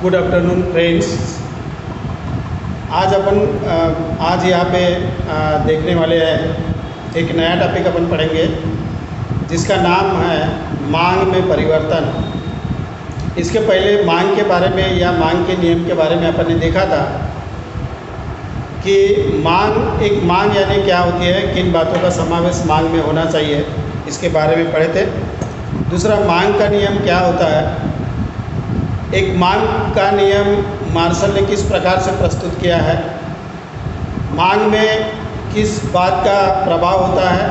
Good afternoon friends. आज यहाँ पे देखने वाले हैं एक नया टॉपिक अपन पढ़ेंगे जिसका नाम है मांग में परिवर्तन। इसके पहले मांग के बारे में या मांग के नियम के बारे में अपन ने देखा था कि मांग यानी क्या होती है, किन बातों का समावेश मांग में होना चाहिए, इसके बारे में पढ़े थे। दूसरा, मांग का नियम क्या होता है। एक मांग का नियम मार्शल ने किस प्रकार से प्रस्तुत किया है, मांग में किस बात का प्रभाव होता है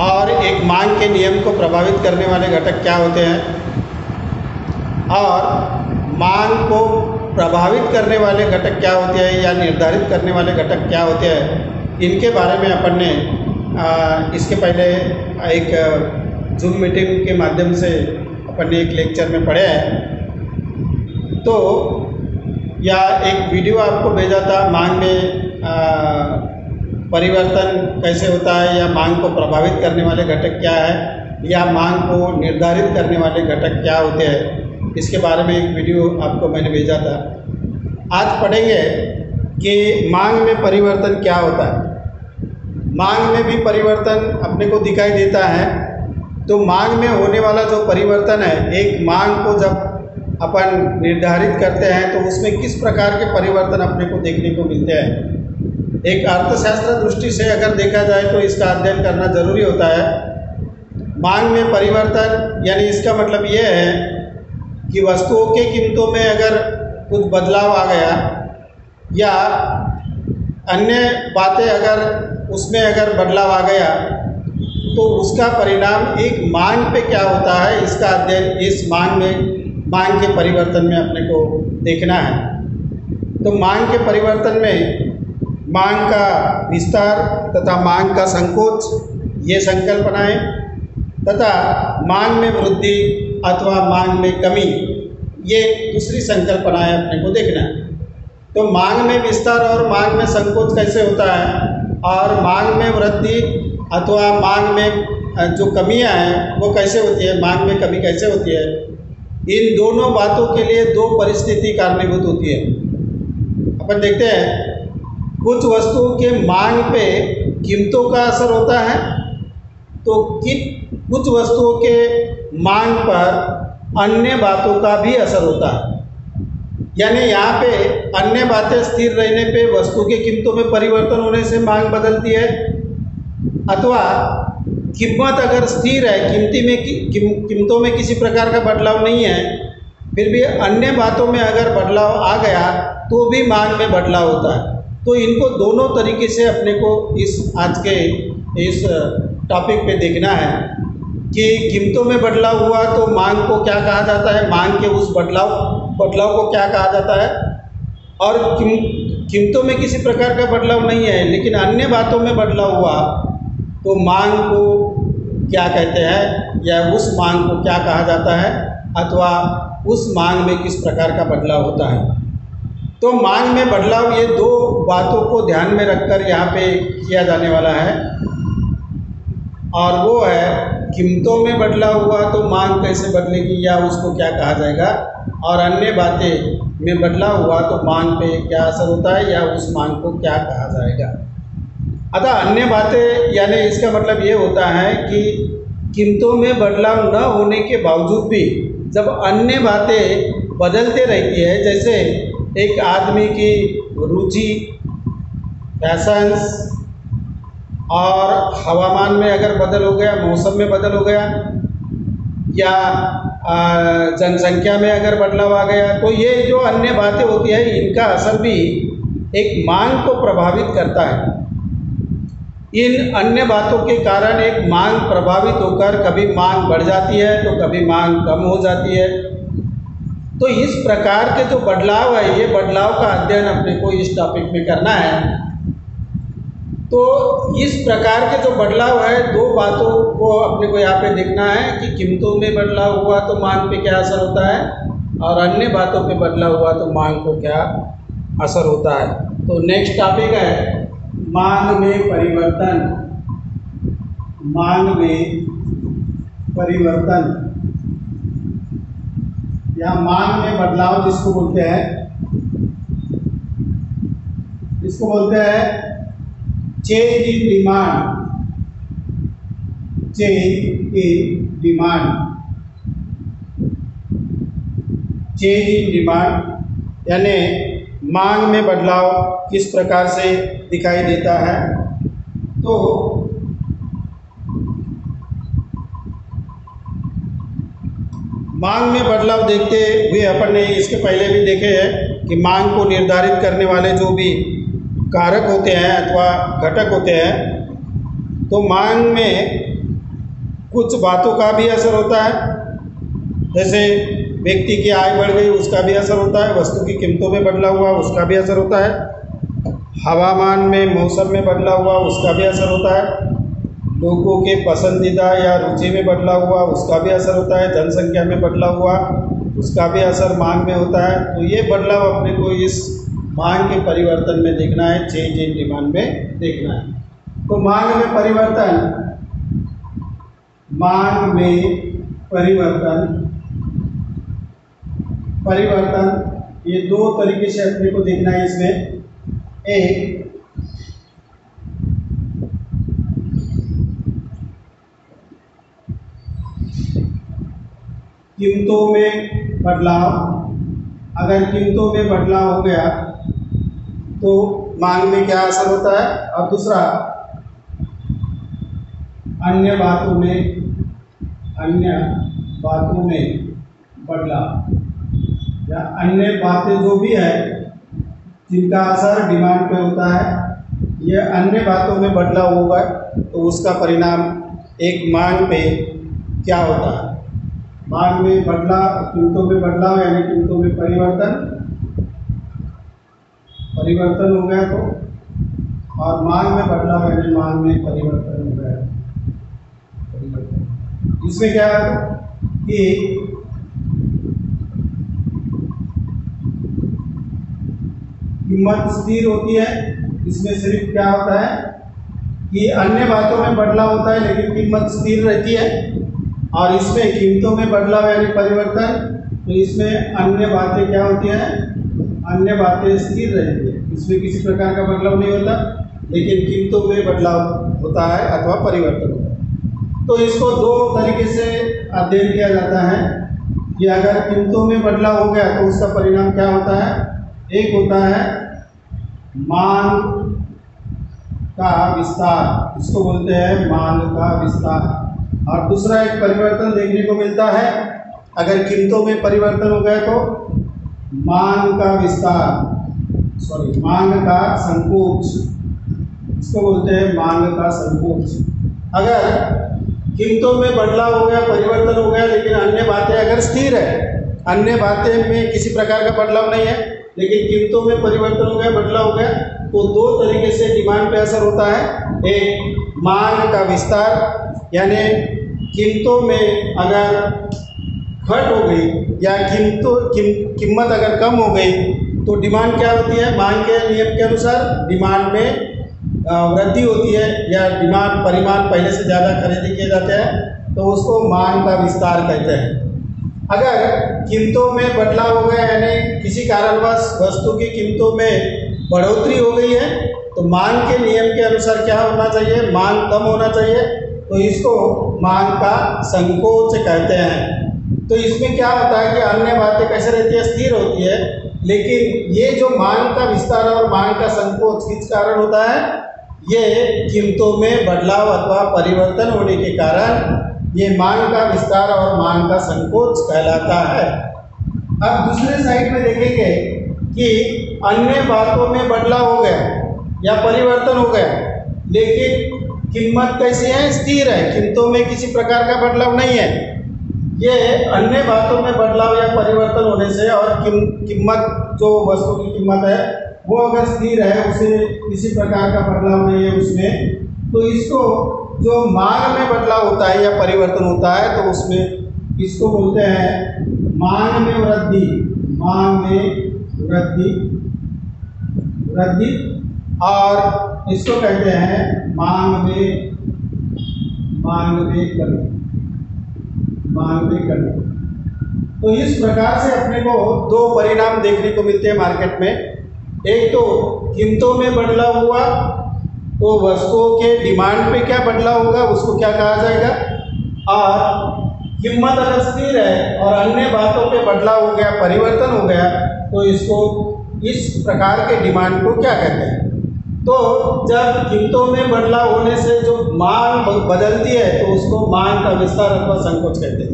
और एक मांग के नियम को प्रभावित करने वाले घटक क्या होते हैं और मांग को प्रभावित करने वाले घटक क्या होते हैं या निर्धारित करने वाले घटक क्या होते हैं, इनके बारे में अपन ने इसके पहले एक जूम मीटिंग के माध्यम से अपन ने एक लेक्चर में पढ़े हैं। तो या एक वीडियो आपको भेजा था, मांग में परिवर्तन कैसे होता है या मांग को प्रभावित करने वाले घटक क्या है या मांग को निर्धारित करने वाले घटक क्या होते हैं, इसके बारे में एक वीडियो आपको मैंने भेजा था। आज पढ़ेंगे कि मांग में परिवर्तन क्या होता है। मांग में भी परिवर्तन अपने को दिखाई देता है। तो मांग में होने वाला जो परिवर्तन है, एक मांग को जब अपन निर्धारित करते हैं तो उसमें किस प्रकार के परिवर्तन अपने को देखने को मिलते हैं। एक अर्थशास्त्र दृष्टि से अगर देखा जाए तो इसका अध्ययन करना जरूरी होता है। मांग में परिवर्तन यानी इसका मतलब ये है कि वस्तुओं के कीमतों में अगर कुछ बदलाव आ गया या अन्य बातें अगर बदलाव आ गया तो उसका परिणाम एक मांग पे क्या होता है, इसका अध्ययन इस मांग के परिवर्तन में अपने को देखना है। तो मांग के परिवर्तन में मांग का विस्तार तथा मांग का संकोच, ये संकल्पनाएं तथा मांग में वृद्धि अथवा मांग में कमी, ये दूसरी संकल्पनाएं अपने को देखना है। तो मांग में विस्तार और मांग में संकोच कैसे होता है और मांग में वृद्धि अथवा मांग में जो कमियां हैं वो कैसे होती है, मांग में कमी कैसे होती है, इन दोनों बातों के लिए दो परिस्थिति कारणीभूत होती है। अपन देखते हैं कुछ वस्तुओं के मांग पे कीमतों का असर होता है तो कुछ वस्तुओं के मांग पर अन्य बातों का भी असर होता है। यानी यहाँ पे अन्य बातें स्थिर रहने पे वस्तु के कीमतों में परिवर्तन होने से मांग बदलती है, अथवा कीमत अगर स्थिर है, कीमतों में किसी प्रकार का बदलाव नहीं है, फिर भी अन्य बातों में अगर बदलाव आ गया तो भी मांग में बदलाव होता है। तो इनको दोनों तरीके से अपने को आज के इस टॉपिक पे देखना है कि कीमतों में बदलाव हुआ तो मांग को क्या कहा जाता है, मांग के उस बदलाव को क्या कहा जाता है, और कीमतों में किसी प्रकार का बदलाव नहीं है लेकिन अन्य बातों में बदलाव हुआ तो मांग को क्या कहते हैं या उस मांग को क्या कहा जाता है अथवा उस मांग में किस प्रकार का बदलाव होता है। तो मांग में बदलाव, ये दो बातों को ध्यान में रखकर यहाँ पे किया जाने वाला है, और वो है कीमतों में बदलाव हुआ तो मांग कैसे बदलेगी या उसको क्या कहा जाएगा, और अन्य बातें में बदलाव हुआ तो मांग पे क्या असर होता है या उस मांग को क्या कहा जाएगा। अतः अन्य बातें यानी इसका मतलब ये होता है कि कीमतों में बदलाव न होने के बावजूद भी जब अन्य बातें बदलते रहती है, जैसे एक आदमी की रुचि, फैशंस और हवामान में अगर बदल हो गया, मौसम में बदल हो गया या जनसंख्या में अगर बदलाव आ गया, तो ये जो अन्य बातें होती है इनका असर भी एक मांग को प्रभावित करता है। इन अन्य बातों के कारण एक मांग प्रभावित होकर कभी मांग बढ़ जाती है तो कभी मांग कम हो जाती है। तो इस प्रकार के जो बदलाव है, ये बदलाव का अध्ययन अपने को इस टॉपिक में करना है। तो इस प्रकार के जो बदलाव है, दो बातों को अपने को यहाँ पे देखना है कि कीमतों में बदलाव हुआ तो मांग पे क्या असर होता है और अन्य बातों पे बदलाव हुआ तो मांग को क्या असर होता है। तो नेक्स्ट टॉपिक है मांग में परिवर्तन। मांग में परिवर्तन या मांग में बदलाव जिसको बोलते हैं, इसको बोलते हैं change in demand. Change in demand, change in demand यानी मांग में बदलाव किस प्रकार से दिखाई देता है। तो मांग में बदलाव देखते हुए अपन ने इसके पहले भी देखे हैं कि मांग को निर्धारित करने वाले जो भी कारक होते हैं अथवा घटक होते हैं, तो मांग में कुछ बातों का भी असर होता है। जैसे व्यक्ति की आय बढ़ गई, उसका भी असर होता है। वस्तु की कीमतों में बदलाव हुआ, उसका भी असर होता है। हवामान में, मौसम में बदलाव हुआ, उसका भी असर होता है। लोगों के पसंदीदा या रुचि में बदलाव हुआ, उसका भी असर होता है। जनसंख्या में बदलाव हुआ, उसका भी असर मांग में होता है। तो ये बदलाव अपने को इस मांग के परिवर्तन में देखना है, चेंज इन डिमांड में देखना है। तो मांग में परिवर्तन, मांग में परिवर्तन, परिवर्तन ये दो तरीके से अपने को देखना है इसमें। एक कीमतों में बदलाव, अगर कीमतों में बदलाव हो गया तो मांग में क्या असर होता है। और दूसरा अन्य बातों में, अन्य बातों में बदलाव या अन्य बातें जो भी है जिनका असर डिमांड पे होता है, ये अन्य बातों में बदलाव होगा तो उसका परिणाम एक मांग पे क्या होता है। मांग में बदलाव, कीमतों में बदलाव यानी कीमतों में परिवर्तन, परिवर्तन हो गया तो, और मांग में बदलाव यानी मांग में परिवर्तन हो गया, परिवर्तन। इसमें क्या है कि कीमत स्थिर होती है। इसमें सिर्फ क्या होता है कि अन्य बातों में बदलाव होता है लेकिन कीमत स्थिर रहती है। और इसमें कीमतों में बदलाव यानी परिवर्तन, तो इसमें अन्य बातें क्या होती हैं, अन्य बातें स्थिर रहती है। इसमें किसी प्रकार का बदलाव नहीं होता, लेकिन कीमतों में बदलाव होता है अथवा परिवर्तन होता है। तो इसको दो तरीके से अध्ययन किया जाता है कि अगर कीमतों में बदलाव हो गया तो उसका परिणाम क्या होता है। एक होता है मांग का विस्तार, इसको बोलते हैं मांग का विस्तार। और दूसरा एक परिवर्तन देखने को मिलता है, अगर कीमतों में परिवर्तन हो गया तो मांग का विस्तार, सॉरी मांग का संकोच, इसको बोलते हैं मांग का संकोच। अगर कीमतों में बदलाव हो गया, परिवर्तन हो गया, लेकिन अन्य बातें अगर स्थिर है, अन्य बातें में किसी प्रकार का बदलाव नहीं है, लेकिन कीमतों में परिवर्तन हो गया, बदलाव हो गया, तो दो तरीके से डिमांड पे असर होता है। एक मांग का विस्तार यानी कीमतों में अगर घट हो गई या कीमत अगर कम हो गई तो डिमांड क्या होती है, मांग के नियम के अनुसार डिमांड में वृद्धि होती है, या डिमांड परिमाण पहले से ज़्यादा खरीदी किए जाते हैं तो उसको मांग का विस्तार कहते हैं। अगर कीमतों में बदलाव हो गया यानी किसी कारणवश वस्तु की कीमतों में बढ़ोतरी हो गई है तो मांग के नियम के अनुसार क्या होना चाहिए, मांग कम होना चाहिए, तो इसको मांग का संकोच कहते हैं। तो इसमें क्या होता है कि अन्य बातें कैसे रहती है, स्थिर होती है, लेकिन ये जो मांग का विस्तार और मांग का संकोच किस कारण होता है, ये कीमतों में बदलाव अथवा परिवर्तन होने के कारण ये मांग का विस्तार और मांग का संकोच कहलाता है। अब दूसरे साइड में देखेंगे कि अन्य बातों में बदलाव हो गया या परिवर्तन हो गया, लेकिन कीमत कैसी है, स्थिर है, कीमतों में किसी प्रकार का बदलाव नहीं है। ये अन्य बातों में बदलाव या परिवर्तन होने से और कीमत जो वस्तु की कीमत है वो अगर स्थिर है, उसे किसी प्रकार का बदलाव नहीं है उसमें, तो इसको जो मांग में बदलाव होता है या परिवर्तन होता है तो उसमें इसको बोलते हैं मांग में वृद्धि, मांग में वृद्धि, वृद्धि, और इसको कहते हैं मांग में कमी, मांग में कमी। तो इस प्रकार से अपने को दो परिणाम देखने को मिलते हैं मार्केट में। एक तो कीमतों में बदलाव हुआ तो वस्तुओं के डिमांड पे क्या बदलाव होगा उसको क्या कहा जाएगा, और कीमत अगर स्थिर है और अन्य बातों पे बदलाव हो गया, परिवर्तन हो गया, तो इसको इस प्रकार के डिमांड को क्या कहते हैं। तो जब कीमतों में बदलाव होने से जो मांग बदलती है तो उसको मांग का विस्तार अथवा संकोच कहते हैं।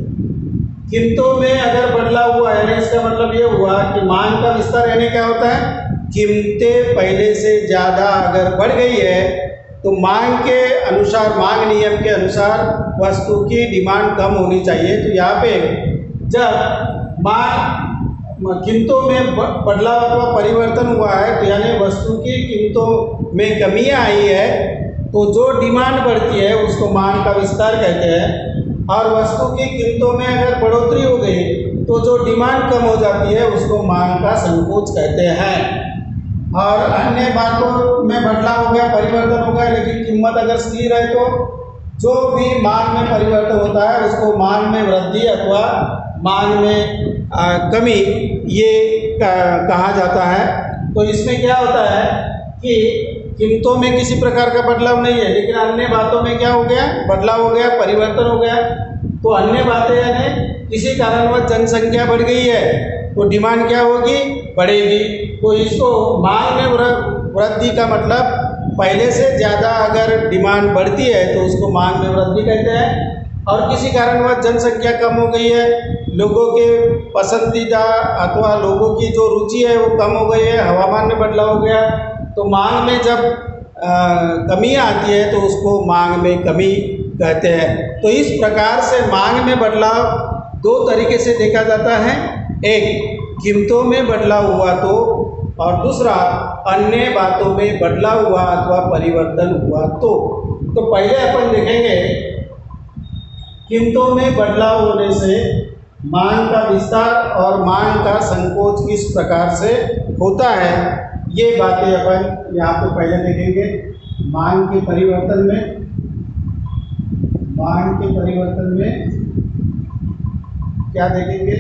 कीमतों में अगर बदलाव हुआ है, इसका मतलब ये हुआ कि मांग का विस्तार यानी क्या होता है, कीमतें पहले से ज़्यादा अगर बढ़ गई है तो मांग के अनुसार, मांग नियम के अनुसार वस्तु की डिमांड कम होनी चाहिए। तो यहाँ पे जब मांग कीमतों में बदलाव अथवा परिवर्तन हुआ है तो यानी वस्तु की कीमतों में कमियाँ आई है, तो जो डिमांड बढ़ती है उसको मांग का विस्तार कहते हैं। और वस्तु की कीमतों में अगर बढ़ोतरी हो गई तो जो डिमांड कम हो जाती है उसको मांग का संकोच कहते हैं। और अन्य बातों में बदलाव हो गया, परिवर्तन हो गया, लेकिन कीमत अगर स्थिर है तो जो भी मांग में परिवर्तन होता है उसको मांग में वृद्धि अथवा मांग में कमी ये कहा जाता है। तो इसमें क्या होता है कि कीमतों में किसी प्रकार का बदलाव नहीं है, लेकिन अन्य बातों में क्या हो गया, बदलाव हो गया, परिवर्तन हो गया। तो अन्य बातें यानी किसी कारणवश जनसंख्या बढ़ गई है तो डिमांड क्या होगी, बढ़ेगी। तो इसको मांग में वृद्धि का मतलब पहले से ज़्यादा अगर डिमांड बढ़ती है तो उसको मांग में वृद्धि कहते हैं। और किसी कारणवश जनसंख्या कम हो गई है, लोगों के पसंदीदा अथवा लोगों की जो रुचि है वो कम हो गई है, हवामान में बदलाव हो गया, तो मांग में जब कमी आती है तो उसको मांग में कमी कहते हैं। तो इस प्रकार से मांग में बदलाव दो तरीके से देखा जाता है, एक कीमतों में बदलाव हुआ तो, और दूसरा अन्य बातों में बदलाव हुआ अथवा परिवर्तन हुआ तो। पहले अपन देखेंगे कीमतों में बदलाव होने से मांग का विस्तार और मांग का संकोच किस प्रकार से होता है, ये बातें अपन यहाँ पे पहले देखेंगे। मांग के परिवर्तन में क्या देखेंगे,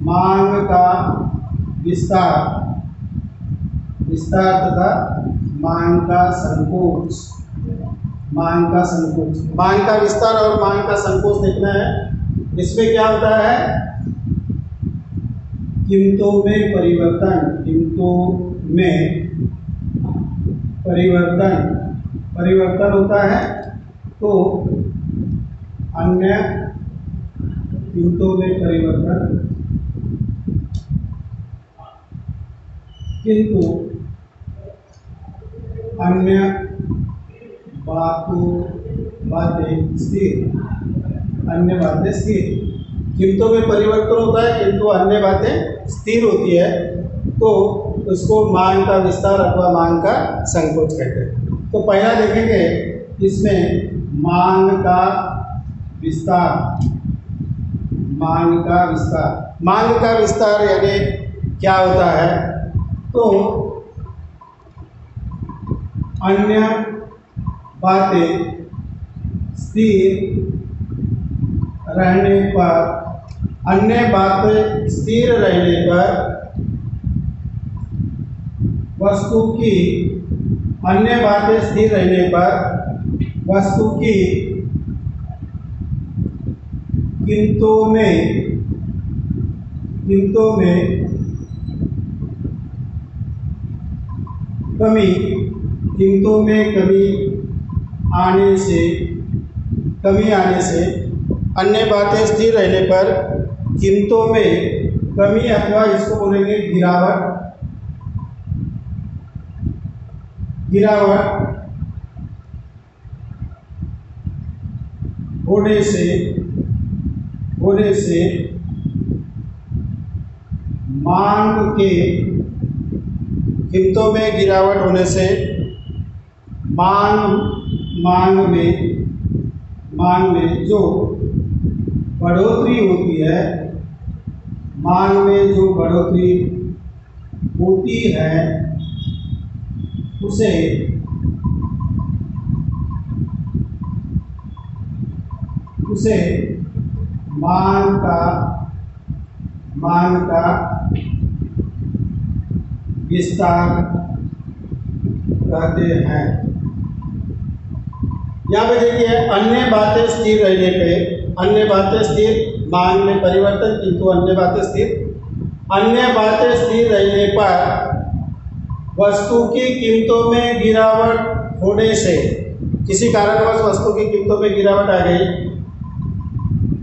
मांग का विस्तार तथा मांग का संकोच। मांग का विस्तार और मांग का संकोच देखना है। इसमें क्या होता है, कीमतों में परिवर्तन होता है तो अन्य कीमतों में परिवर्तन, किंतु अन्य बातें स्थिर। कीमतों में परिवर्तन होता है किंतु अन्य बातें स्थिर होती है, तो उसको मांग का विस्तार अथवा मांग का संकोच कहते हैं। तो पहला देखेंगे इसमें मांग का विस्तार यानी क्या होता है, तो अन्य बातें स्थिर रहने पर वस्तु की कीमतों में कमी आने से अन्य बातें स्थिर रहने पर कीमतों में कमी अथवा इसको बोलेंगे गिरावट होने से मांग के कीमतों में गिरावट होने से मांग में जो बढ़ोतरी होती है, मांग में जो बढ़ोतरी होती है उसे उसे मांग का विस्तार कहते हैं। यहाँ पे देखिए, अन्य बातें स्थिर रहने पे, अन्य बातें स्थिर, मांग में परिवर्तन किंतु अन्य बातें स्थिर। अन्य बातें स्थिर रहने पर वस्तु की कीमतों में गिरावट होने से, किसी कारणवश वस्तु की कीमतों में गिरावट आ गई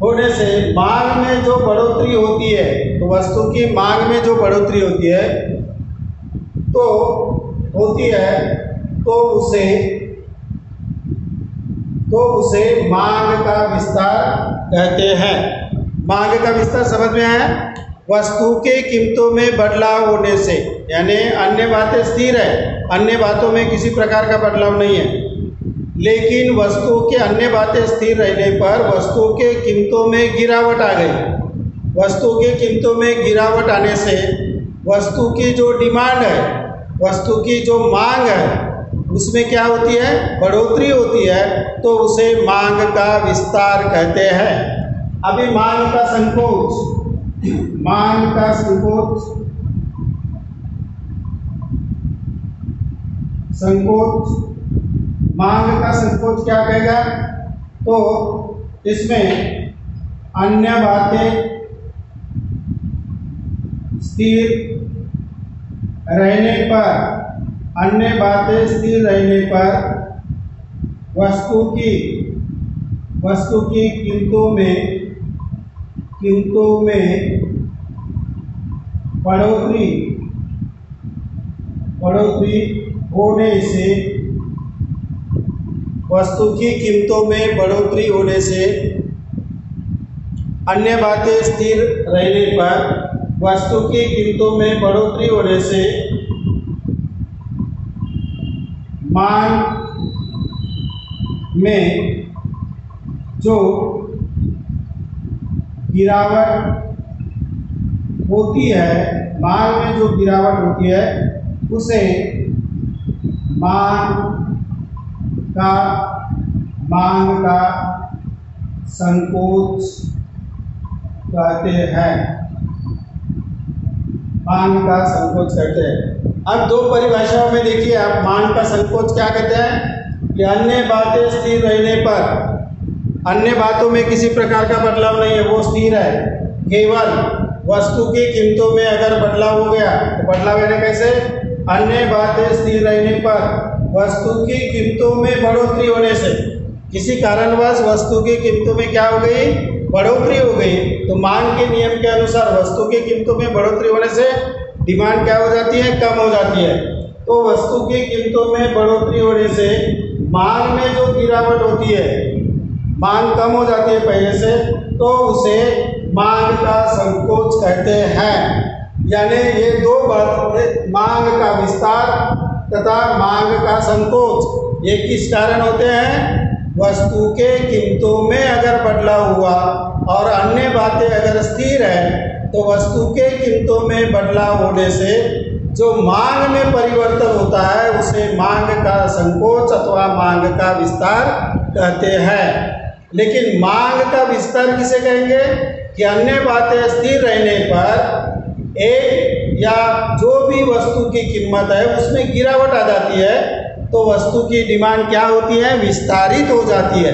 होने से मांग में जो बढ़ोतरी होती है, तो वस्तु की मांग में जो बढ़ोतरी होती है तो उसे मांग का विस्तार कहते हैं। मांग का विस्तार समझ में आया? वस्तु के कीमतों में बदलाव होने से, यानी अन्य बातें स्थिर है, अन्य बातों में किसी प्रकार का बदलाव नहीं है, लेकिन वस्तु के अन्य बातें स्थिर रहने पर वस्तु के कीमतों में गिरावट आ गई। वस्तु के कीमतों में गिरावट आने से वस्तु की जो डिमांड है, वस्तु की जो मांग है, उसमें क्या होती है? बढ़ोतरी होती है, तो उसे मांग का विस्तार कहते हैं। अभी मांग का संकोच, मांग का संकोच क्या कहेगा? तो इसमें अन्य बातें स्थिर रहने पर वस्तु की कीमतों में बढ़ोतरी होने से, वस्तु की कीमतों में बढ़ोतरी होने से, अन्य बातें स्थिर रहने पर वस्तु की कीमतों में बढ़ोतरी होने से मांग में जो गिरावट होती है, मांग में जो गिरावट होती है उसे मांग का संकोच कहते हैं। मांग का संकोच कहते हैं। अब दो परिभाषाओं में देखिए आप, मांग का संकोच क्या कहते हैं कि अन्य बातें स्थिर रहने पर, अन्य बातों में किसी प्रकार का बदलाव नहीं है, वो स्थिर है, केवल वस्तु की कीमतों में अगर बदलाव हो गया, तो बदलाव यानी कैसे? अन्य बातें स्थिर रहने पर वस्तु की कीमतों में बढ़ोतरी होने से, किसी कारणवश वस्तु की कीमतों में क्या हो गई? बढ़ोतरी हो गई, तो मांग के नियम के अनुसार वस्तु की कीमतों में बढ़ोतरी होने से डिमांड क्या हो जाती है? कम हो जाती है। तो वस्तु की कीमतों में बढ़ोतरी होने से मांग में जो गिरावट होती है, मांग कम हो जाती है पहले से, तो उसे मांग का संकोच कहते हैं। यानी ये दो बातें, मांग का विस्तार तथा मांग का संकोच, ये किस कारण होते हैं? वस्तु के कीमतों में अगर बदलाव हुआ और अन्य बातें अगर स्थिर है, तो वस्तु के कीमतों में बदलाव होने से जो मांग में परिवर्तन होता है उसे मांग का संकोच अथवा मांग का विस्तार कहते हैं। लेकिन मांग का विस्तार किसे कहेंगे? कि अन्य बातें स्थिर रहने पर एक या जो भी वस्तु की कीमत है उसमें गिरावट आ जाती है, तो वस्तु की डिमांड क्या होती है? विस्तारित हो जाती है।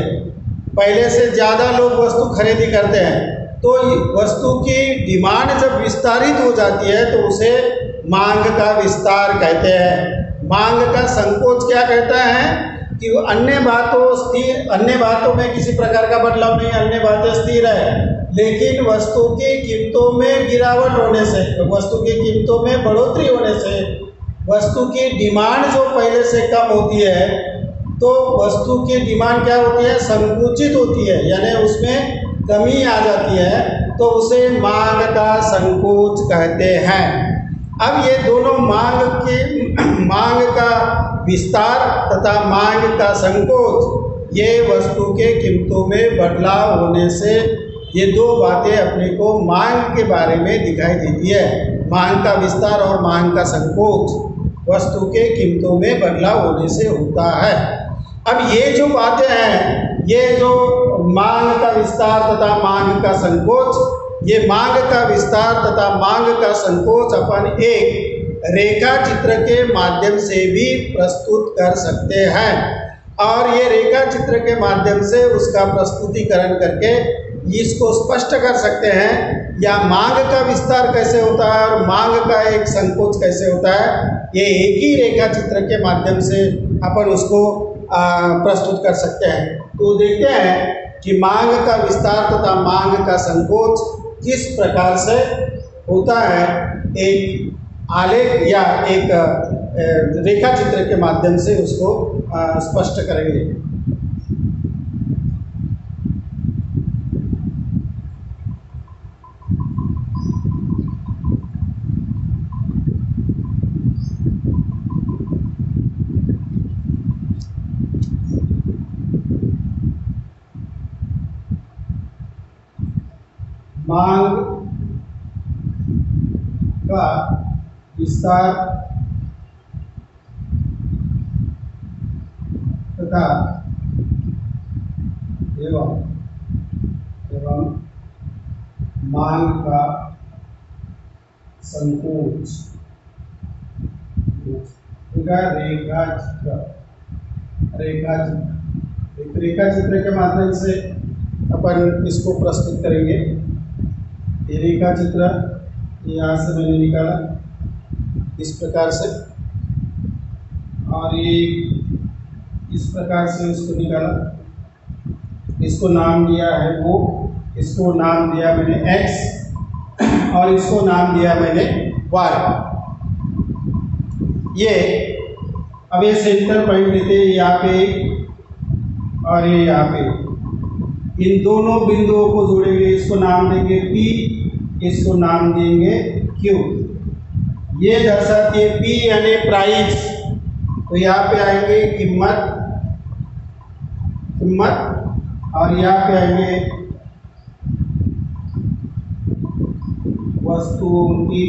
पहले से ज़्यादा लोग वस्तु खरीदी करते हैं, तो वस्तु की डिमांड जब विस्तारित हो जाती है तो उसे मांग का विस्तार कहते हैं। मांग का संकोच क्या कहता है? कि अन्य बातों में किसी प्रकार का बदलाव नहीं, अन्य बातें स्थिर है, लेकिन वस्तु की कीमतों में गिरावट होने से, वस्तु की कीमतों में बढ़ोतरी होने से वस्तु की डिमांड जो पहले से कम होती है, तो वस्तु की डिमांड क्या होती है? संकुचित होती है, यानी उसमें कमी आ जाती है, तो उसे मांग का संकोच कहते हैं। अब ये दोनों मांग का विस्तार तथा मांग का संकोच, ये वस्तु के कीमतों में बदलाव होने से ये दो बातें अपने को मांग के बारे में दिखाई देती है। मांग का विस्तार और मांग का संकोच वस्तु के कीमतों में बदलाव होने से होता है। अब ये जो बातें हैं, ये जो मांग का विस्तार तथा मांग का संकोच, ये मांग का विस्तार तथा मांग का संकोच अपन एक रेखा चित्र के माध्यम से भी प्रस्तुत कर सकते हैं। और ये रेखा चित्र के माध्यम से उसका प्रस्तुतिकरण करके इसको स्पष्ट कर सकते हैं, या मांग का विस्तार कैसे होता है और मांग का एक संकोच कैसे होता है, ये एक ही रेखा चित्र के माध्यम से अपन उसको प्रस्तुत कर सकते हैं। तो देखते हैं कि मांग का विस्तार तथा मांग का संकोच किस प्रकार से होता है, एक आलेख या एक रेखा चित्र के माध्यम से उसको स्पष्ट करेंगे। मांग का विस्तार तथा एवं मांग का संकोच रेखा चित्र के माध्यम से अपन इसको प्रस्तुत करेंगे। ये रेखा चित्र यहाँ से मैंने निकाला इस प्रकार से, और ये इस प्रकार से इसको निकाला, इसको नाम दिया है वो, इसको नाम दिया मैंने x और इसको नाम दिया मैंने y। ये अब ये सेंटर पॉइंट लेते हैं यहाँ पे और ये यहाँ पे, इन दोनों बिंदुओं को जोड़ेंगे, इसको नाम देंगे P, इसको नाम देंगे Q। ये दर्शाती है P यानी प्राइस, तो यहाँ पे आएंगे कीमत, और यहाँ पे आएंगे वस्तुओं की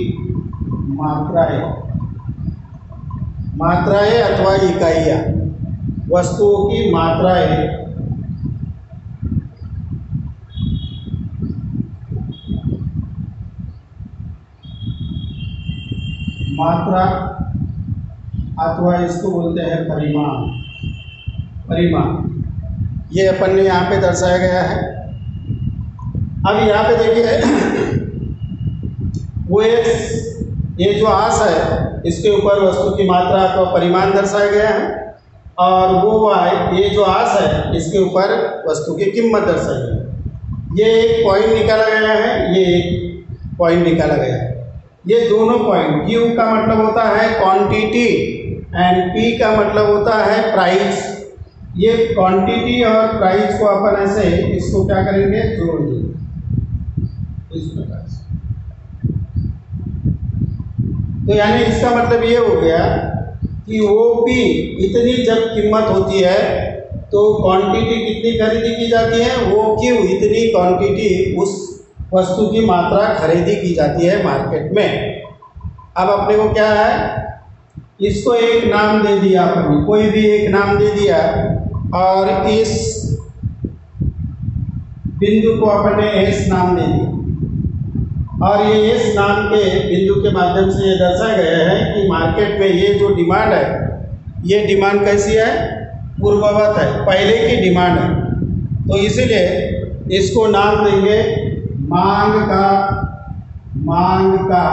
मात्राएं अथवा इकाइयाँ, वस्तुओं की मात्राएं मात्रा अथवा इसको बोलते हैं परिमाण। ये अपन ने यहाँ पे दर्शाया गया है। अब यहाँ पे देखिए वो ये जो आस है इसके ऊपर वस्तु की मात्रा अथवा परिमाण दर्शाया गया है, और वो ये जो आस है इसके ऊपर वस्तु की कीमत दर्शाई गई है। ये एक पॉइंट निकाला गया है, ये एक पॉइंट निकाला गया है। ये दोनों पॉइंट, Q का मतलब होता है क्वांटिटी एंड P का मतलब होता है प्राइस। ये क्वांटिटी और प्राइस को अपन ऐसे इसको क्या करेंगे, जोड़ देंगे इस प्रकार से। तो यानी इसका मतलब ये हो गया कि OP इतनी जब कीमत होती है तो क्वांटिटी कितनी खरीदी की जाती है, OQ इतनी क्वांटिटी उस वस्तु की मात्रा खरीदी की जाती है मार्केट में। अब अपने को क्या है, इसको एक नाम दे दिया अपने, कोई भी एक नाम दे दिया, और इस बिंदु को अपने S नाम दे दिया, और ये S नाम के बिंदु के माध्यम से ये दर्शाया गया है कि मार्केट में ये जो डिमांड है, ये डिमांड कैसी है, पूर्ववत है, पहले की डिमांड है। तो इसीलिए इसको नाम देंगे मांग का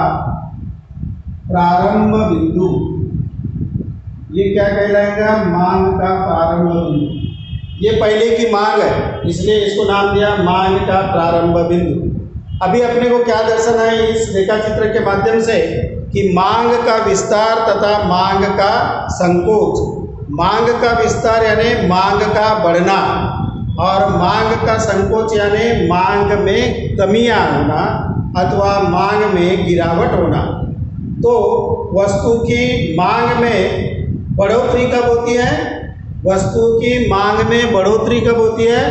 प्रारंभ बिंदु। ये क्या कहलाएगा, मांग का प्रारंभ बिंदु। ये पहले की मांग है इसलिए इसको नाम दिया मांग का प्रारंभ बिंदु। अभी अपने को क्या दर्शाना है इस रेखा चित्र के माध्यम से, कि मांग का विस्तार तथा मांग का संकोच। मांग का विस्तार यानी मांग का बढ़ना, और मांग का संकोच यानी मांग में कमियां होना अथवा मांग में गिरावट होना। तो वस्तु की मांग में बढ़ोतरी कब होती है, वस्तु की मांग में बढ़ोतरी कब होती है,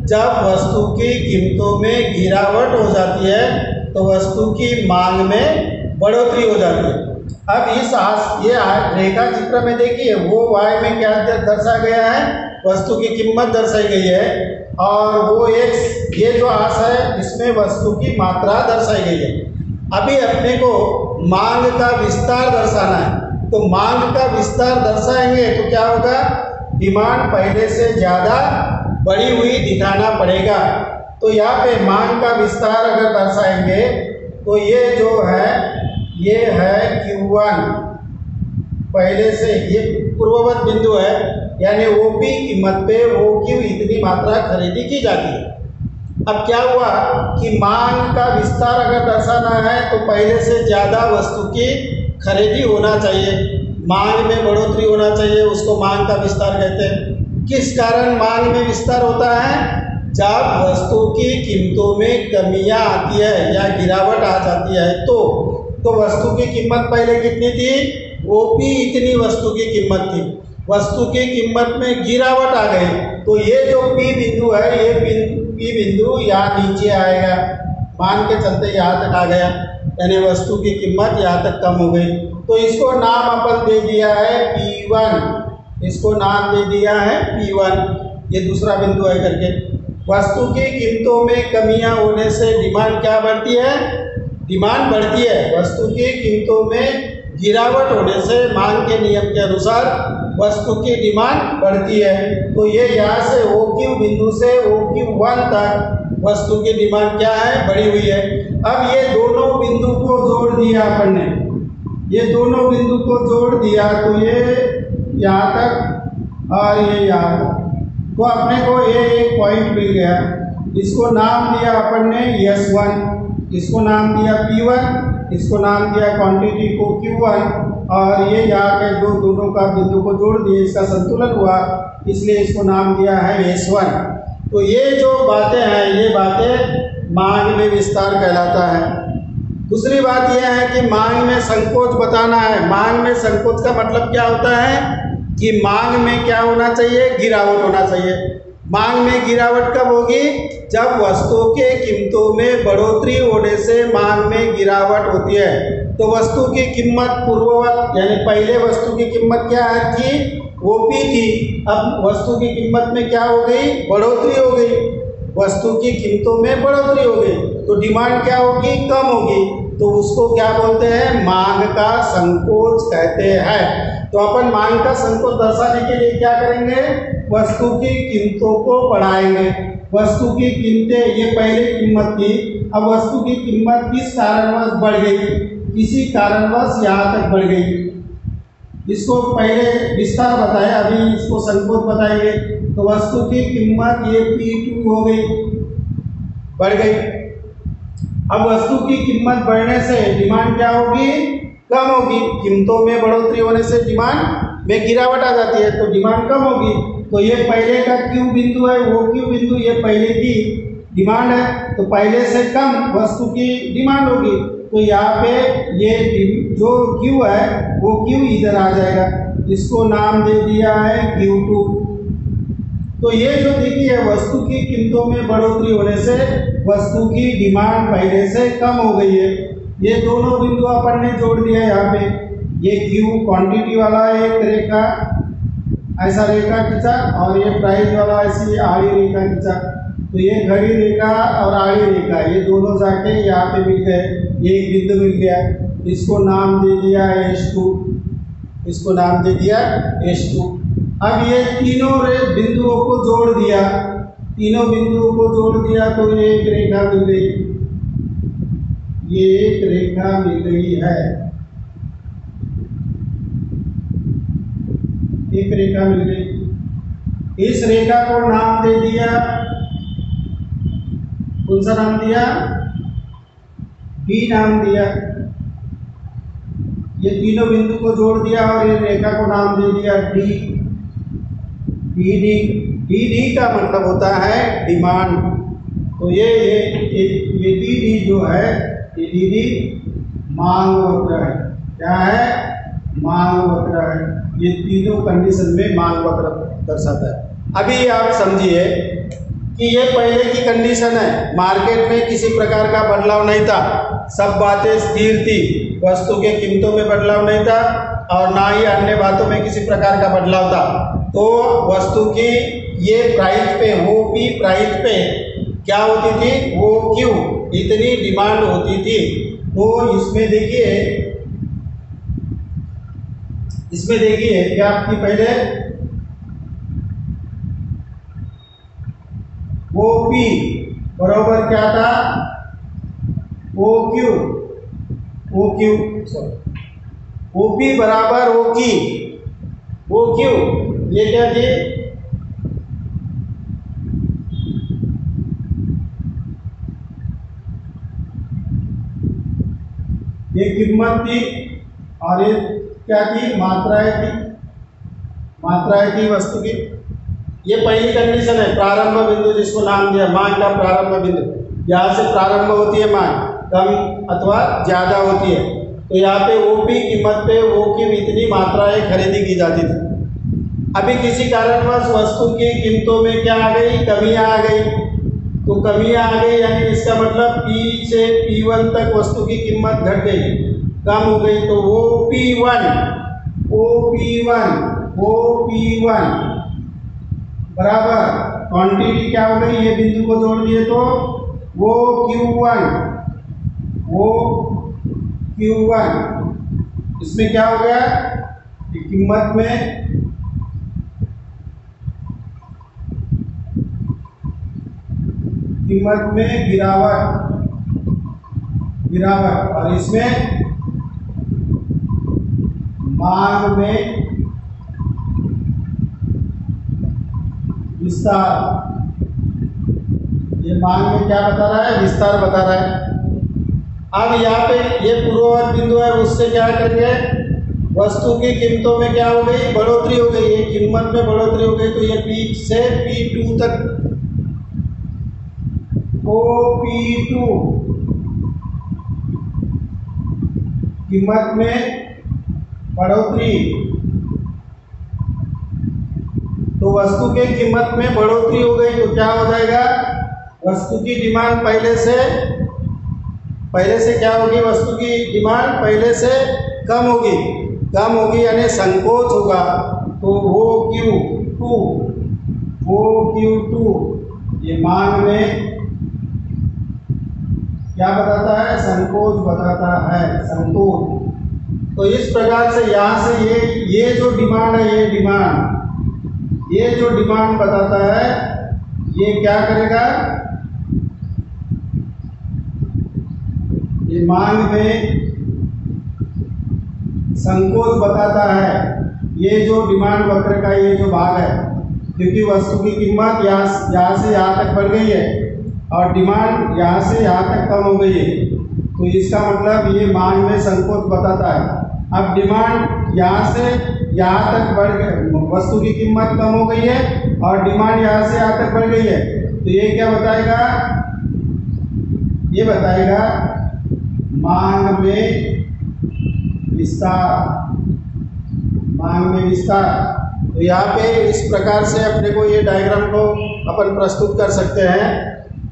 जब वस्तु की कीमतों में गिरावट हो जाती है तो वस्तु की मांग में बढ़ोतरी हो जाती है। अब ये रेखा चित्र में देखिए वो y में क्या दर्शाया गया है, वस्तु की कीमत दर्शाई गई है, और वो एक ये जो आस है इसमें वस्तु की मात्रा दर्शाई गई है। अभी अपने को मांग का विस्तार दर्शाना है, तो मांग का विस्तार दर्शाएंगे तो क्या होगा, डिमांड पहले से ज़्यादा बढ़ी हुई दिखाना पड़ेगा। तो यहाँ पे मांग का विस्तार अगर दर्शाएंगे तो ये जो है ये है Q1, पहले से ये पूर्ववत बिंदु है, यानी OP कीमत पे OQ इतनी मात्रा खरीदी की जाती है। अब क्या हुआ कि मांग का विस्तार अगर दर्शाना है तो पहले से ज़्यादा वस्तु की खरीदी होना चाहिए, मांग में बढ़ोतरी होना चाहिए, उसको मांग का विस्तार कहते हैं। किस कारण मांग में विस्तार होता है, जब वस्तु की कीमतों में कमियां आती है या गिरावट आ जाती है तो वस्तु की कीमत पहले कितनी थी, OP इतनी वस्तु की कीमत थी, वस्तु की कीमत में गिरावट आ गई तो ये जो P बिंदु है, ये P बिंदु यहाँ नीचे आएगा, मान के चलते यहाँ तक आ गया, यानी वस्तु की कीमत यहाँ तक कम हो गई। तो इसको नाम अपन दे दिया है P1, इसको नाम दे दिया है P1, ये दूसरा बिंदु है करके। वस्तु की कीमतों में कमियां होने से डिमांड क्या बढ़ती है, डिमांड बढ़ती है। वस्तु की कीमतों में गिरावट होने से मांग के नियम के अनुसार वस्तु की डिमांड बढ़ती है। तो ये यहाँ से OQ बिंदु से OQ1 तक वस्तु की डिमांड क्या है, बढ़ी हुई है। अब ये दोनों बिंदु को जोड़ दिया अपन ने, ये दोनों बिंदु को जोड़ दिया तो ये यहाँ तक और ये यहाँ तक, तो अपने को ये एक पॉइंट मिल गया। इसको नाम दिया अपन ने S1, इसको नाम दिया P1, इसको नाम दिया क्वांटिटी को Q1, और ये यहाँ पे दोनों का बिंदु को जोड़ दिए, इसका संतुलन हुआ, इसलिए इसको नाम दिया है S1। तो ये जो बातें हैं ये बातें मांग में विस्तार कहलाता है। दूसरी बात यह है कि मांग में संकोच बताना है। मांग में संकोच का मतलब क्या होता है कि मांग में क्या होना चाहिए, गिरावट होना चाहिए। मांग में गिरावट कब होगी, जब वस्तुओं के कीमतों में बढ़ोतरी होने से मांग में गिरावट होती है। तो वस्तु की कीमत पूर्ववत, यानी पहले वस्तु की कीमत क्या थी, OP थी, अब वस्तु की कीमत में क्या हो गई, बढ़ोतरी हो गई, वस्तु की कीमतों में बढ़ोतरी हो गई, तो डिमांड क्या होगी, कम होगी, तो उसको क्या बोलते हैं, मांग का संकोच कहते हैं। तो अपन मांग का संकोच दर्शाने के लिए क्या करेंगे, वस्तु की कीमतों को बढ़ाएंगे। वस्तु की कीमतें, ये पहले कीमत थी, अब वस्तु की कीमत किस कारणवश बढ़ गई, किसी कारणवश यहाँ तक बढ़ गई। इसको पहले विस्तार बताया, अभी इसको संकोच बताएंगे। तो वस्तु की कीमत ये P2 हो गई, बढ़ गई। अब वस्तु की कीमत बढ़ने से डिमांड क्या होगी, कम होगी। कीमतों में बढ़ोतरी होने से डिमांड में गिरावट आ जाती है, तो डिमांड कम होगी। तो ये पहले का Q बिंदु है, वो Q बिंदु ये पहले की डिमांड है, तो पहले से कम वस्तु की डिमांड होगी। तो यहाँ पे ये जो Q है वो Q इधर आ जाएगा, इसको नाम दे दिया है Q2। तो ये जो देखिए वस्तु की कीमतों में बढ़ोतरी होने से वस्तु की डिमांड पहले से कम हो गई है। ये दोनों बिंदु अपन ने जोड़ दिया यहाँ पे। ये Q क्वांटिटी वाला एक रेखा, ऐसा रेखा खींचा, और ये प्राइस वाला ऐसी आड़ी रेखा खींचा। तो ये घड़ी रेखा और आड़ी रेखा ये दोनों जाके यहाँ पे मिल गए, ये एक बिंदु मिल गया, इसको नाम दे दिया S2, इसको नाम दे दिया S2। अब ये तीनों बिंदुओं को जोड़ दिया, तीनों बिंदुओं को जोड़ दिया तो ये एक रेखा मिल गई, ये एक रेखा मिल गई है, एक रेखा मिल गई। इस रेखा को नाम दे दिया, कौन सा नाम दिया, D नाम दिया। ये तीनों बिंदु को जोड़ दिया और ये रेखा को नाम दे दिया D। डी का मतलब होता है डिमांड। तो ये डी जो है ये डी मांग वक्र है। क्या है, मांग वक्र है। ये तीनों कंडीशन में मांग वक्र दर्शाता है। अभी आप समझिए कि ये पहले की कंडीशन है, मार्केट में किसी प्रकार का बदलाव नहीं था, सब बातें स्थिर थी, वस्तु के कीमतों में बदलाव नहीं था और ना ही अन्य बातों में किसी प्रकार का बदलाव था। तो वस्तु की ये प्राइस पे, वो पी प्राइस पे क्या होती थी, वो क्यू इतनी डिमांड होती थी। तो इसमें देखिए क्या आपकी पहले वो पी बराबर क्या था, ओ क्यू ओ पी बराबर ओ क्यू, ये क्या थी, ये कीमत थी और ये क्या थी, मात्राएं थी वस्तु की। ये पहली कंडीशन है, प्रारंभ बिंदु जिसको नाम दिया मांग का प्रारंभ बिंदु। यहाँ से प्रारंभ होती है मांग, कम अथवा ज़्यादा होती है। तो यहाँ पे वो भी कीमत पे वो की इतनी मात्राएं खरीदी की जाती थी। अभी किसी कारणवश वस्तु की कीमतों में क्या आ गई, कमियाँ आ गई। तो कमियाँ आ गई यानी इसका मतलब P से P1 तक वस्तु की कीमत घट गई, कम हो गई। तो OP1 बराबर क्वांटिटी क्या हो गई, ये बिंदु को जोड़ दिए तो वो Q1, इसमें क्या हो गया, कीमत में गिरावट और इसमें मांग में विस्तार। ये मांग में क्या बता रहा है, विस्तार बता रहा है। अब यहाँ पे ये पूर्ववर्ती बिंदु है, उससे क्या करेंगे, वस्तु की कीमतों में क्या हो गई, बढ़ोतरी हो गई, ये कीमत में बढ़ोतरी हो गई। तो ये P से P2 तक OP2 कीमत में बढ़ोतरी। तो वस्तु के कीमत में बढ़ोतरी हो गई तो क्या हो जाएगा, वस्तु की डिमांड पहले से क्या होगी, वस्तु की डिमांड पहले से कम होगी यानी संकोच होगा। तो वो Q2 ये मांग में क्या बताता है, संकोच बताता है, संकोच। तो इस प्रकार से यहाँ से ये जो डिमांड है, ये जो डिमांड बताता है, ये क्या करेगा, ये मांग में संकोच बताता है। ये जो डिमांड वक्र का ये जो भाग है, क्योंकि वस्तु की कीमत यहाँ से यहाँ तक बढ़ गई है और डिमांड यहाँ से यहाँ तक कम हो गई है, तो इसका मतलब ये मांग में संकोच बताता है। अब डिमांड यहाँ से यहाँ तक बढ़ गई, वस्तु की कीमत कम हो गई है और डिमांड यहाँ से यहाँ तक बढ़ गई है, तो ये क्या बताएगा, ये बताएगा मांग में विस्तार। तो यहाँ पे इस प्रकार से अपने को ये डायग्राम को अपन प्रस्तुत कर सकते हैं।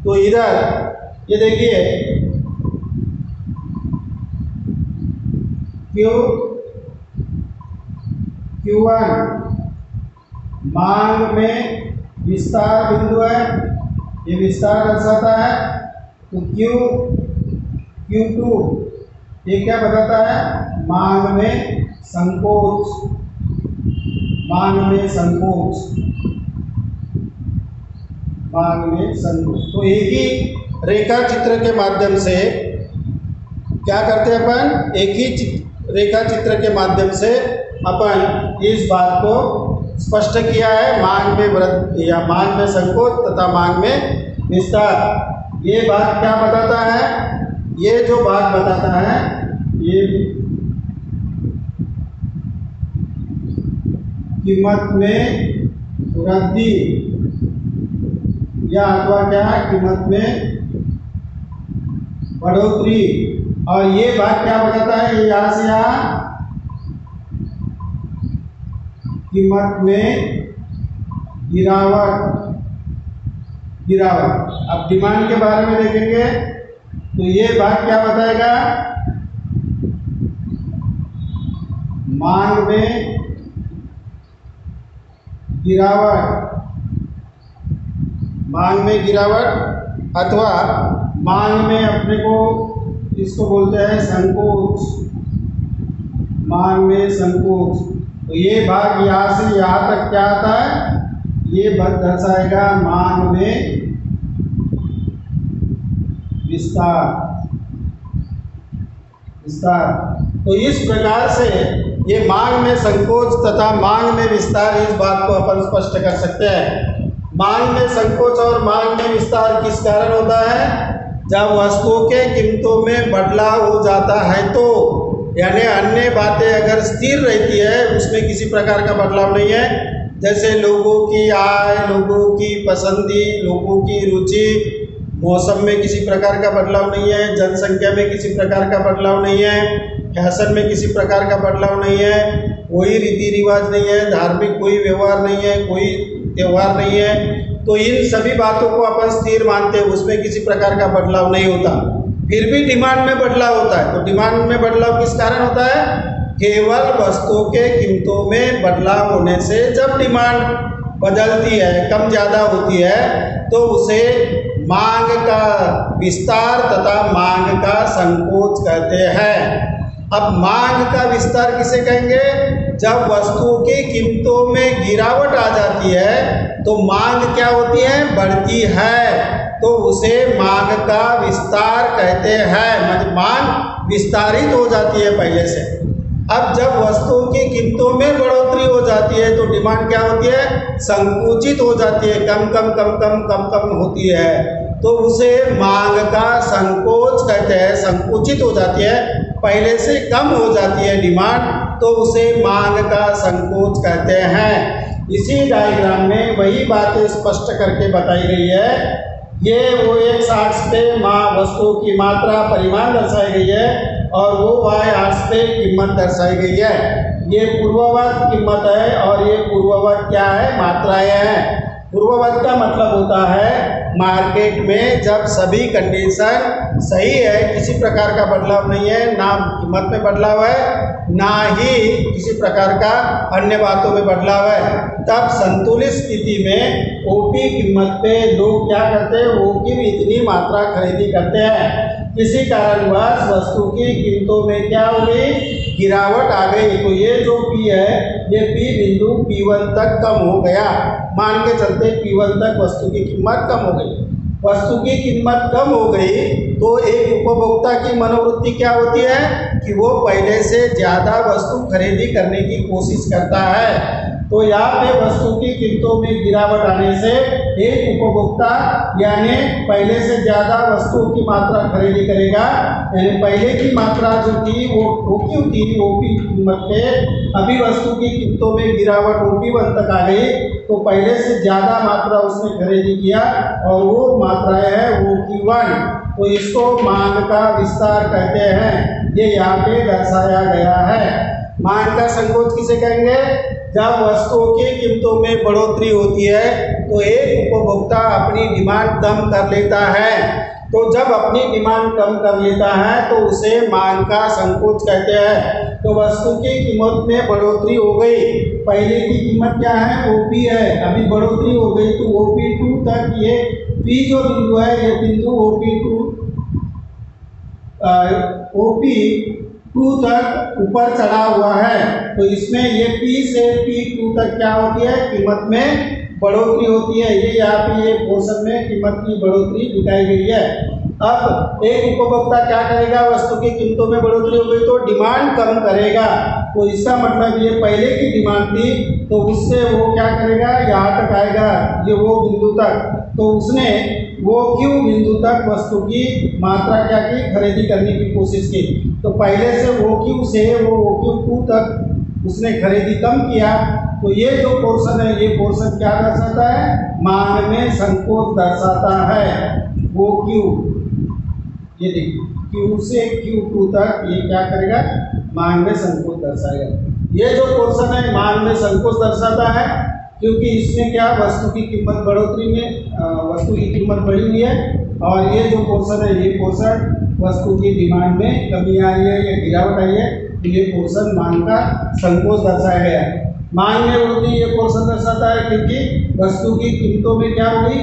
तो इधर ये देखिए Q1 मांग में विस्तार बिंदु है, ये विस्तार दर्शाता है। तो Q2 ये क्या बताता है, मांग में संकोच। तो एक ही रेखा चित्र के माध्यम से क्या करते हैं अपन, एक ही रेखा चित्र के माध्यम से अपन इस बात को स्पष्ट किया है, मांग में वृद्धि या मांग में संकोच तथा मांग में विस्तार। ये बात क्या बताता है, ये जो बात बताता है, ये कीमत में वृद्धि या अथवा क्या, कीमत में बढ़ोतरी। और ये बात क्या बताता है, ये यहाँ से यहाँ कीमत में गिरावट। अब डिमांड के बारे में देखेंगे तो ये बात क्या बताएगा, मांग में गिरावट, मांग में गिरावट अथवा मांग में अपने को इसको बोलते हैं संकोच, मांग में संकोच। तो ये भाग यहाँ से यहाँ तक क्या आता है, ये दर्शाएगा मांग में विस्तार, विस्तार। तो इस प्रकार से ये मांग में संकोच तथा मांग में विस्तार, इस बात को अपन स्पष्ट कर सकते हैं। मांग में संकोच और मांग में विस्तार किस कारण होता है, जब वस्तुओं के कीमतों में बदलाव हो जाता है तो, यानी अन्य बातें अगर स्थिर रहती है, उसमें किसी प्रकार का बदलाव नहीं है, जैसे लोगों की आय, लोगों की पसंदी, लोगों की रुचि, मौसम में किसी प्रकार का बदलाव नहीं है, जनसंख्या में किसी प्रकार का बदलाव नहीं है, फैशन में किसी प्रकार का बदलाव नहीं है, कोई रीति रिवाज नहीं है, धार्मिक कोई व्यवहार नहीं है, कोई त्यौहार नहीं है, तो इन सभी बातों को अपन स्थिर मानते हैं, उसमें किसी प्रकार का बदलाव नहीं होता। फिर भी डिमांड में बदलाव होता है। तो डिमांड में बदलाव किस कारण होता है, केवल वस्तुओं के कीमतों में बदलाव होने से जब डिमांड बदलती है, कम ज़्यादा होती है, तो उसे मांग का विस्तार तथा मांग का संकोच कहते हैं। अब मांग का विस्तार किसे कहेंगे, जब वस्तुओं की कीमतों में गिरावट आ जाती है तो मांग क्या होती है, बढ़ती है, तो उसे मांग का विस्तार कहते हैं। मतलब मांग विस्तारित हो जाती है पहले से। अब जब वस्तुओं की कीमतों में बढ़ोतरी हो जाती है तो डिमांड क्या होती है, संकुचित हो जाती है, कम कम कम कम कम कम होती है, तो उसे मांग का संकोच कहते हैं। संकुचित हो जाती है, पहले से कम हो जाती है डिमांड, तो उसे मांग का संकोच कहते हैं। इसी डायग्राम में वही बातें स्पष्ट करके बताई गई है। ये वो एक साक्ष पे वस्तुओं की मात्रा परिमाण दर्शाई गई है और वो y आर्ट्स पे कीमत दर्शाई गई है। ये पूर्ववत कीमत है और ये पूर्ववत क्या है, मात्राएं हैं। पूर्ववत का मतलब होता है मार्केट में जब सभी कंडीशन सही है, किसी प्रकार का बदलाव नहीं है, ना कीमत में बदलाव है, ना ही किसी प्रकार का अन्य बातों में बदलाव है, तब संतुलित स्थिति में ओपी कीमत पे लोग क्या करते हैं, ओ की इतनी मात्रा खरीदी करते हैं। किसी कारणवश वस्तु की कीमतों में क्या हो गई, गिरावट आ गई। तो ये जो P है, ये P बिंदु P1 तक कम हो गया। मान के चलते P1 तक वस्तु की कीमत कम हो गई। वस्तु की कीमत कम हो गई तो एक उपभोक्ता की मनोवृत्ति क्या होती है कि वो पहले से ज़्यादा वस्तु खरीदी करने की कोशिश करता है। तो यहाँ पे वस्तु की कीमतों में गिरावट आने से एक उपभोक्ता यानी पहले से ज़्यादा वस्तुओं की मात्रा खरीदी करेगा। यानी पहले की मात्रा जो थी वो क्यों थी, ओपी कीमत पे, अभी वस्तु की कीमतों में गिरावट OP1 तक आ गई तो पहले से ज़्यादा मात्रा उसने खरीदी किया और वो मात्राएं है OP1। तो इसको मांग का विस्तार कहते हैं। ये यहाँ पे दर्शाया गया है। मांग का संकोच किसे कहेंगे, जब वस्तुओं की कीमतों में बढ़ोतरी होती है तो एक उपभोक्ता अपनी डिमांड कम कर लेता है। तो जब अपनी डिमांड कम कर लेता है तो उसे मांग का संकोच कहते हैं। तो वस्तु की कीमत में बढ़ोतरी हो गई, पहले की कीमत क्या है, OP है, अभी बढ़ोतरी हो गई तो OP2 तक ये P जो बिंदु है, ये बिंदु OP2 तक ऊपर चढ़ा हुआ है। तो इसमें ये P से P2 तक क्या होती है, कीमत में बढ़ोतरी होती है। ये यहाँ पे ये पोर्शन में कीमत की बढ़ोतरी दिखाई गई है। अब एक उपभोक्ता क्या करेगा, वस्तु की कीमतों में बढ़ोतरी हो गई तो डिमांड कम करेगा। तो इसका मतलब ये पहले की डिमांड थी तो उससे वो क्या करेगा, यहाँ तक आएगा, ये वो बिंदु तक। तो उसने वो Q बिंदु तक वस्तु की मात्रा क्या की, खरीदी करने की कोशिश की। तो पहले से OQ से वो OQ2 तक उसने खरीदी कम किया। तो ये जो पोर्शन है, ये पोर्शन क्या दर्शाता है, मांग में संकोच दर्शाता है। OQ ये देखिए Q से Q2 तक ये क्या करेगा, मांग में संकोच दर्शाएगा। ये जो पोर्शन है मांग में संकोच दर्शाता है क्योंकि इसमें क्या, वस्तु की कीमत बढ़ोतरी में वस्तु की कीमत बढ़ी हुई है और ये जो पोर्शन है, ये पोर्शन वस्तु की डिमांड में कमी आई है या गिरावट आई है, तो ये पोर्शन मांग का संकोच दर्शाया गया है। मांग में वृद्धि ये पोर्शन दर्शाता है क्योंकि वस्तु की कीमतों में क्या हो गई,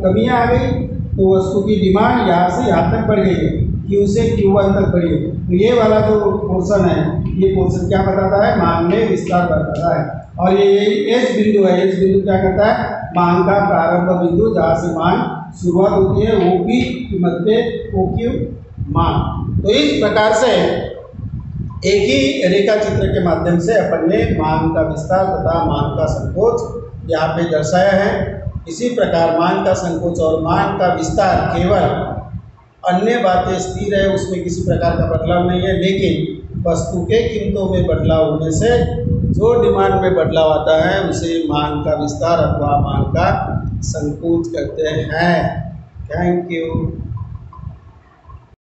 कमियाँ आ गई, तो वस्तु की डिमांड यहाँ से यहाँ तक बढ़ गई, Q से Q1 तक बढ़ी। तो ये वाला जो पोर्शन है, ये पोर्शन क्या बताता है, मांग में विस्तार बताता है। और ये एच बिंदु है, एच बिंदु क्या करता है, मांग का प्रारंभ बिंदु जहाँ से मांग शुरुआत होती है, वो भी कीमत पे OQ मांग। तो इस प्रकार से एक ही रेखा चित्र के माध्यम से अपन ने मांग का विस्तार तथा मांग का संकोच यहाँ पे दर्शाया है। इसी प्रकार मांग का संकोच और मांग का विस्तार केवल अन्य बातें स्थिर है, उसमें किसी प्रकार का बदलाव नहीं है, लेकिन वस्तु के कीमतों में बदलाव होने से जो डिमांड में बदलाव आता है उसे मांग का विस्तार अथवा मांग का संकोच कहते हैं। Thank you.